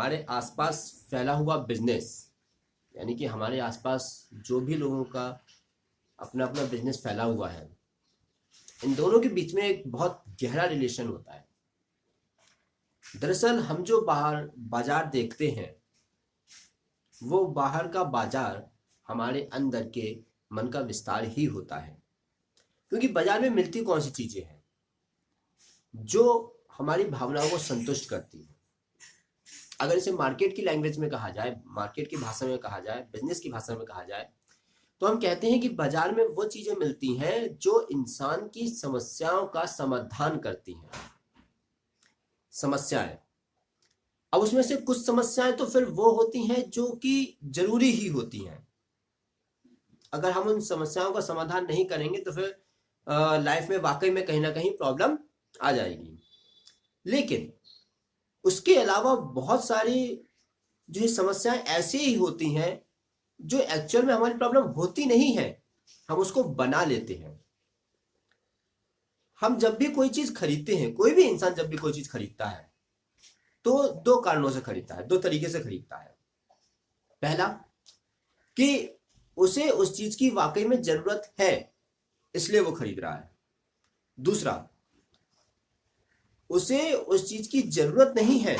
हमारे आसपास फैला हुआ बिजनेस, यानी कि हमारे आसपास जो भी लोगों का अपना अपना बिजनेस फैला हुआ है, इन दोनों के बीच में एक बहुत गहरा रिलेशन होता है। दरअसल हम जो बाहर बाजार देखते हैं, वो बाहर का बाजार हमारे अंदर के मन का विस्तार ही होता है। क्योंकि बाजार में मिलती कौन सी चीजें हैं जो हमारी भावनाओं को संतुष्ट करती है। अगर इसे मार्केट की लैंग्वेज में कहा जाए, मार्केट की भाषा में कहा जाए, बिजनेस की भाषा में कहा जाए, तो हम कहते हैं कि बाजार में वो चीजें मिलती हैं जो इंसान की समस्याओं का समाधान करती हैं। समस्याएं, अब उसमें से कुछ समस्याएं तो फिर वो होती हैं जो कि जरूरी ही होती हैं। अगर हम उन समस्याओं का समाधान नहीं करेंगे तो फिर लाइफ में वाकई में कहीं ना कहीं प्रॉब्लम आ जाएगी। लेकिन उसके अलावा बहुत सारी जो समस्याएं ऐसी ही होती हैं जो एक्चुअल में हमारी प्रॉब्लम होती नहीं है, हम उसको बना लेते हैं। हम जब भी कोई चीज खरीदते हैं, कोई भी इंसान जब भी कोई चीज खरीदता है तो दो कारणों से खरीदता है, दो तरीके से खरीदता है। पहला कि उसे उस चीज की वाकई में जरूरत है, इसलिए वो खरीद रहा है। दूसरा, उसे उस चीज की जरूरत नहीं है,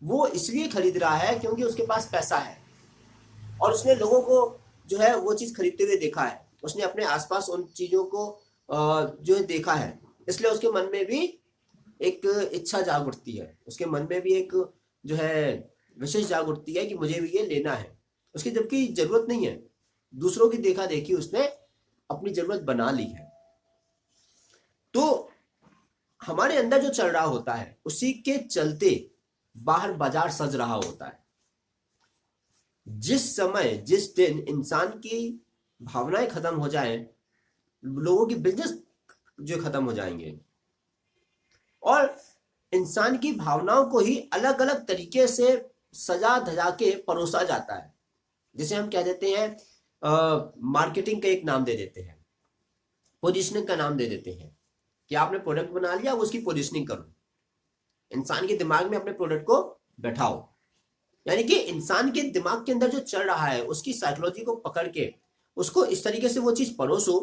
वो इसलिए खरीद रहा है क्योंकि उसके पास पैसा है और उसने लोगों को जो है वो चीज खरीदते हुए देखा है, उसने अपने आसपास उन चीजों को जो है देखा है, इसलिए उसके मन में भी एक इच्छा जाग उठती है, उसके मन में भी एक जो है विशेष जाग उठती है कि मुझे भी ये लेना है। उसकी जबकि जरूरत नहीं है, दूसरों की देखा देखी उसने अपनी जरूरत बना ली है। तो हमारे अंदर जो चल रहा होता है उसी के चलते बाहर बाजार सज रहा होता है। जिस समय, जिस दिन इंसान की भावनाएं खत्म हो जाएं, लोगों की बिजनेस जो खत्म हो जाएंगे और इंसान की भावनाओं को ही अलग अलग तरीके से सजा धजा के परोसा जाता है। जिसे हम कह देते हैं मार्केटिंग का एक नाम दे देते हैं, पोजीशनिंग का नाम दे देते हैं कि आपने प्रोडक्ट बना लिया, उसकी पोजीशनिंग करो, इंसान के दिमाग में अपने प्रोडक्ट को बैठाओ। यानी कि इंसान के दिमाग के अंदर जो चल रहा है उसकी साइकोलॉजी को पकड़ के उसको इस तरीके से वो चीज परोसो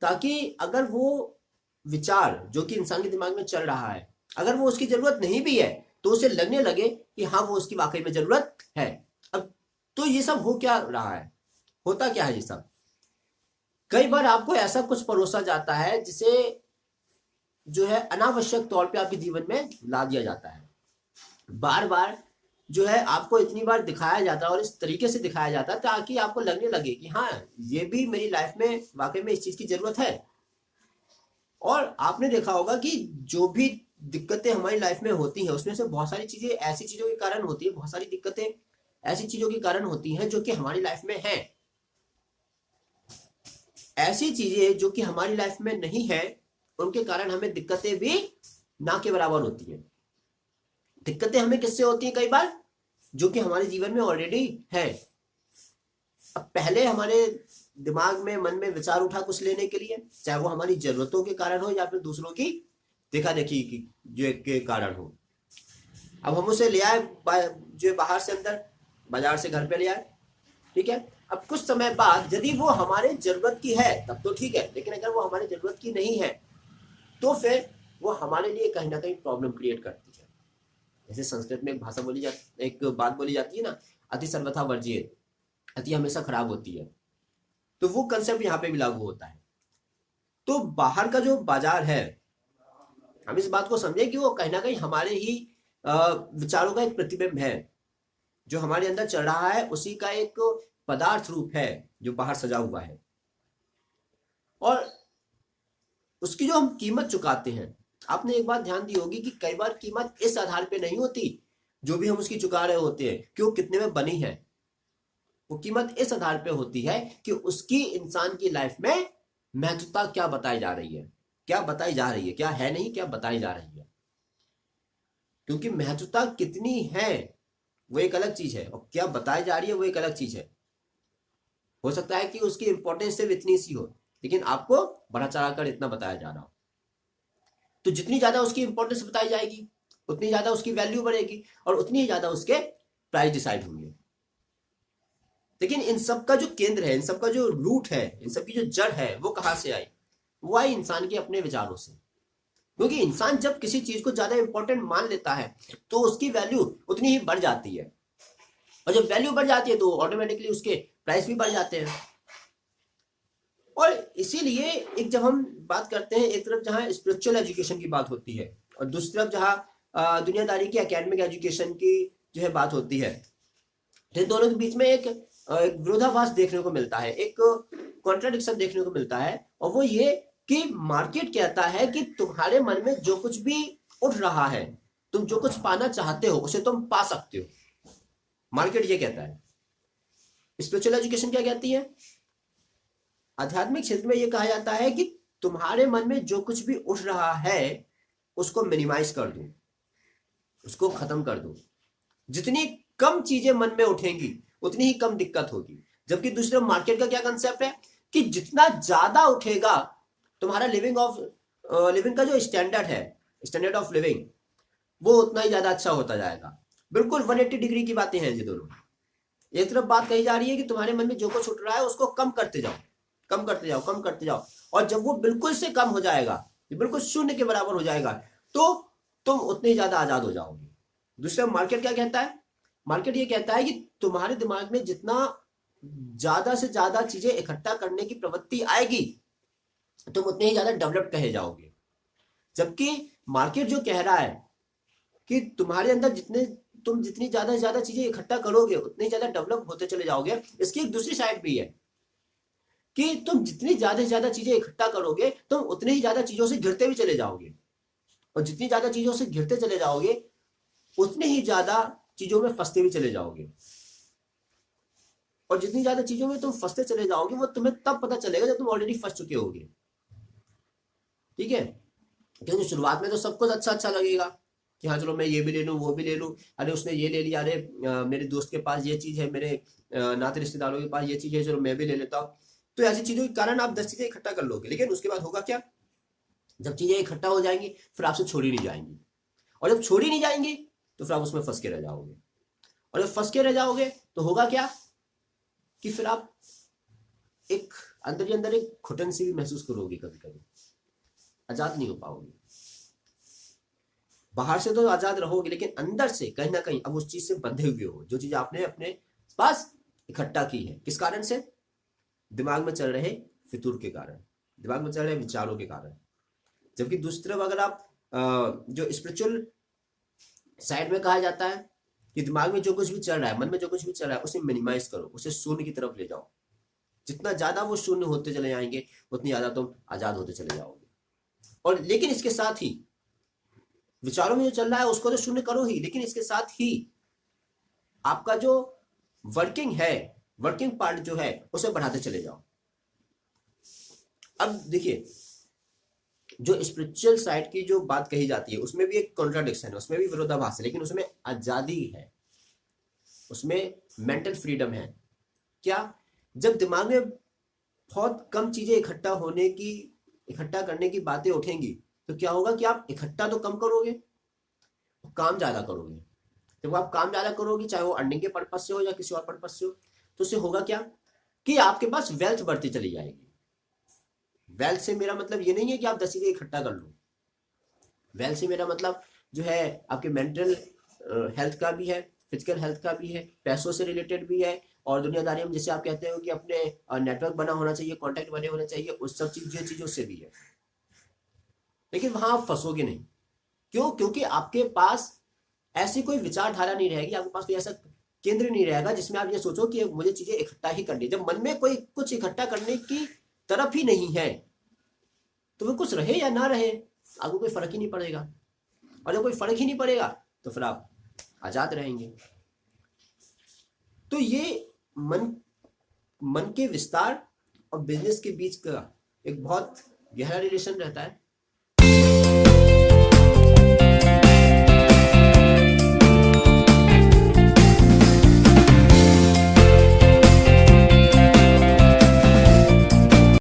ताकि अगर वो विचार जो कि इंसान के दिमाग में चल रहा है, अगर वो उसकी जरूरत नहीं भी है तो उसे लगने लगे कि हाँ वो उसकी वाकई में जरूरत है। अब तो ये सब हो क्या रहा है, होता क्या है ये सब? कई बार आपको ऐसा कुछ परोसा जाता है जिसे जो है अनावश्यक तौर पे आपके जीवन में ला दिया जाता है। बार बार जो है आपको इतनी बार दिखाया जाता है और इस तरीके से दिखाया जाता है ताकि आपको लगने लगे कि हाँ ये भी मेरी लाइफ में वाकई में इस चीज की जरूरत है। और आपने देखा होगा कि जो भी दिक्कतें हमारी लाइफ में होती हैं उसमें से बहुत सारी चीजें ऐसी चीजों के कारण होती है, बहुत सारी दिक्कतें ऐसी चीजों के कारण होती हैं जो कि हमारी लाइफ में है। ऐसी चीजें जो कि हमारी लाइफ में नहीं है उनके कारण हमें दिक्कतें भी ना के बराबर होती हैं। दिक्कतें हमें किससे होती हैं? कई बार जो कि हमारे जीवन में ऑलरेडी है। अब पहले हमारे दिमाग में, मन में विचार उठा कुछ लेने के लिए, चाहे वो हमारी जरूरतों के कारण हो या फिर दूसरों की देखा देखी की जो के कारण हो। अब हम उसे ले आए जो बाहर से अंदर, बाजार से घर पे ले आए, ठीक है। अब कुछ समय बाद यदि वो हमारे जरूरत की है तब तो ठीक है, लेकिन अगर वो हमारी जरूरत की नहीं है तो फिर वो हमारे लिए कहीं ना कहीं प्रॉब्लम क्रिएट करती है। जैसे संस्कृत में एक भाषा बोली जाती, एक बात बोली जाती है ना, अति सर्वथा वर्जित, अति हमेशा खराब होती है। तो वो कंसेप्ट यहाँ पे भी लागू होता है। तो बाहर का जो बाजार है, हम इस बात को समझे कि वो कहीं ना कहीं हमारे ही विचारों का एक प्रतिबिंब है। जो हमारे अंदर चल रहा है उसी का एक पदार्थ रूप है जो बाहर सजा हुआ है। और उसकी जो हम कीमत चुकाते हैं, आपने एक बात ध्यान दी होगी कि कई बार कीमत इस आधार पे नहीं होती जो भी हम उसकी चुका रहे होते हैं कि वो कितने में बनी है। वो कीमत इस आधार पे होती है कि उसकी इंसान की लाइफ में महत्वता क्या बताई जा रही है, क्या बताई जा रही है, क्या है नहीं, क्या बताई जा रही है। क्योंकि महत्वता कितनी है वो एक अलग चीज है और क्या बताई जा रही है वो एक अलग चीज है। हो सकता है कि उसकी इंपॉर्टेंस सिर्फ इतनी सी हो लेकिन आपको बढ़ा चढ़ा कर इतना बताया जा रहा हो। तो जितनी ज्यादा उसकी इंपॉर्टेंस बताई जाएगी उतनी ज्यादा उसकी वैल्यू बढ़ेगी और उतनी ही ज्यादा उसके प्राइस डिसाइड होंगे। लेकिन इन सब का जो केंद्र है, इन सब का जो रूट है, इन सब की जो जड़ है, वो कहां से आई? वो आई इंसान के अपने विचारों से। क्योंकि इंसान जब किसी चीज को ज्यादा इंपॉर्टेंट मान लेता है तो उसकी वैल्यू उतनी ही बढ़ जाती है, और जब वैल्यू बढ़ जाती है तो ऑटोमेटिकली उसके प्राइस भी बढ़ जाते हैं। और इसीलिए एक जब हम बात करते हैं, एक तरफ जहां स्पिरिचुअल एजुकेशन की बात होती है और दूसरी तरफ जहां दुनियादारी की एकेडमिक एजुकेशन की जो है बात होती है, तो इन दोनों के बीच में एक विरोधाभास देखने को मिलता है, एक कॉन्ट्राडिक्शन देखने को मिलता है। और वो ये कि मार्केट कहता है कि तुम्हारे मन में जो कुछ भी उठ रहा है, तुम जो कुछ पाना चाहते हो उसे तुम पा सकते हो, मार्केट ये कहता है। स्पिरिचुअल एजुकेशन क्या कहती है? आध्यात्मिक क्षेत्र में ये कहा जाता है कि तुम्हारे मन में जो कुछ भी उठ रहा है उसको मिनिमाइज कर दो, उसको खत्म कर दो। जितनी कम चीजें मन में उठेंगी उतनी ही कम दिक्कत होगी। जबकि दूसरे मार्केट का क्या कंसेप्ट है कि जितना ज्यादा उठेगा तुम्हारा लिविंग का जो स्टैंडर्ड है, स्टैंडर्ड ऑफ लिविंग, वो उतना ही ज्यादा अच्छा होता जाएगा। बिल्कुल 180 डिग्री की बातें हैं ये दोनों। एक तरफ बात कही जा रही है कि तुम्हारे मन में जो कुछ उठ रहा है उसको कम करते जाओ, कम करते जाओ, कम करते जाओ, और जब वो बिल्कुल से कम हो जाएगा, बिल्कुल शून्य के बराबर हो जाएगा, तो तुम उतने ही ज्यादा आजाद हो जाओगे। दूसरा मार्केट क्या कहता है? मार्केट ये कहता है कि तुम्हारे दिमाग में जितना ज्यादा से ज्यादा चीजें इकट्ठा करने की प्रवृत्ति आएगी तुम उतने ही ज्यादा डेवलप कहे जाओगे। जबकि मार्केट जो कह रहा है कि तुम्हारे अंदर तुम जितनी ज्यादा से ज्यादा चीजें इकट्ठा करोगे उतने ज्यादा डेवलप होते चले जाओगे। इसकी एक दूसरी साइड भी है कि तुम जितनी ज्यादा से ज्यादा चीजें इकट्ठा करोगे तुम उतनी ही ज्यादा चीजों से घिरते भी चले जाओगे, और जितनी ज्यादा चीजों से घिरते चले जाओगे उतनी ही ज्यादा चीजों में फंसते भी चले जाओगे। और जितनी ज्यादा चीजों में तुम फंसते चले जाओगे वो तुम्हें तब पता चलेगा जब तुम ऑलरेडी फंस चुके होगे। ठीक है? क्योंकि शुरुआत में तो सब कुछ अच्छा अच्छा लगेगा कि हाँ चलो मैं ये भी ले लूँ, वो भी ले लूँ, अरे उसने ये ले लिया, अरे मेरे दोस्त के पास ये चीज है, मेरे नाते रिश्तेदारों के पास ये चीज है, चलो मैं भी ले लेता हूँ। तो ऐसी चीजों के कारण आप 10 चीजें इकट्ठा कर लोगे, लेकिन उसके बाद होगा क्या? जब चीजें इकट्ठा हो जाएंगी फिर आपसे छोड़ी नहीं जाएंगी, और जब छोड़ी नहीं जाएंगी तो फिर आप उसमें फंस के रह जाओगे, और जब फंस के रह जाओगे तो होगा क्या कि फिर आप एक अंदर ही अंदर एक घुटन सी भी महसूस करोगे, कभी कभी आजाद नहीं हो पाओगे। बाहर से तो आजाद रहोगे लेकिन अंदर से कहीं ना कहीं अब उस चीज से बंधे हुए हो, जो चीज आपने अपने पास इकट्ठा की है। किस कारण से? दिमाग में चल रहे फितूर के कारण, दिमाग में चल रहे विचारों के कारण। जबकि दूसरी तरफ अगर आप जो स्पिरिचुअल साइड में कहा जाता है कि दिमाग में जो कुछ भी चल रहा है, मन में जो कुछ भी चल रहा है, उसे मिनिमाइज करो, उसे शून्य की तरफ ले जाओ। जितना ज्यादा वो शून्य होते चले जाएंगे उतनी ज्यादा तुम आजाद होते चले जाओगे। और लेकिन इसके साथ ही विचारों में जो चल रहा है उसको तो शून्य करो ही, लेकिन इसके साथ ही आपका जो वर्किंग पार्ट जो है उसे बढ़ाते चले जाओ। अब देखिए, जो स्पिरिचुअल साइड की जो बात कही जाती है उसमें भी एक कॉन्ट्राडिक्शन है, उसमें भी विरोधाभास है, लेकिन उसमें आजादी है, उसमें मेंटल फ्रीडम है। क्या? जब दिमाग में बहुत कम चीजें इकट्ठा करने की बातें उठेंगी तो क्या होगा कि आप इकट्ठा तो कम करोगे, काम ज्यादा करोगे। जब आप काम ज्यादा करोगे, चाहे वो अर्निंग के पर्पज से हो या किसी और पर्पज से हो, तो उससे होगा क्या कि आपके पास वेल्थ बढ़ती चली जाएगी। वेल्थ से मेरा मतलब ये नहीं है कि आप 10 चीजें इकट्ठा कर लो। वेल्थ से मेरा मतलब जो है आपके मेंटल हेल्थ का भी है, फिजिकल हेल्थ का भी है, पैसों से रिलेटेड भी है, और दुनियादारी में जैसे आप कहते हो कि अपने नेटवर्क बना होना चाहिए, कॉन्टैक्ट बने होने चाहिए, उस सब चीजों से भी है। लेकिन वहां आप फंसोगे नहीं। क्यों? क्योंकि आपके पास ऐसी कोई विचारधारा नहीं रहेगी, आपके पास कोई ऐसा केंद्र नहीं रहेगा जिसमें आप ये सोचो कि मुझे चीजें इकट्ठा ही करनी। जब मन में कोई कुछ इकट्ठा करने की तरफ ही नहीं है तो वो कुछ रहे या ना रहे आपको कोई फर्क ही नहीं पड़ेगा, और जब कोई फर्क ही नहीं पड़ेगा तो फिर आप आजाद रहेंगे। तो ये मन के विस्तार और बिजनेस के बीच का एक बहुत गहरा रिलेशन रहता है।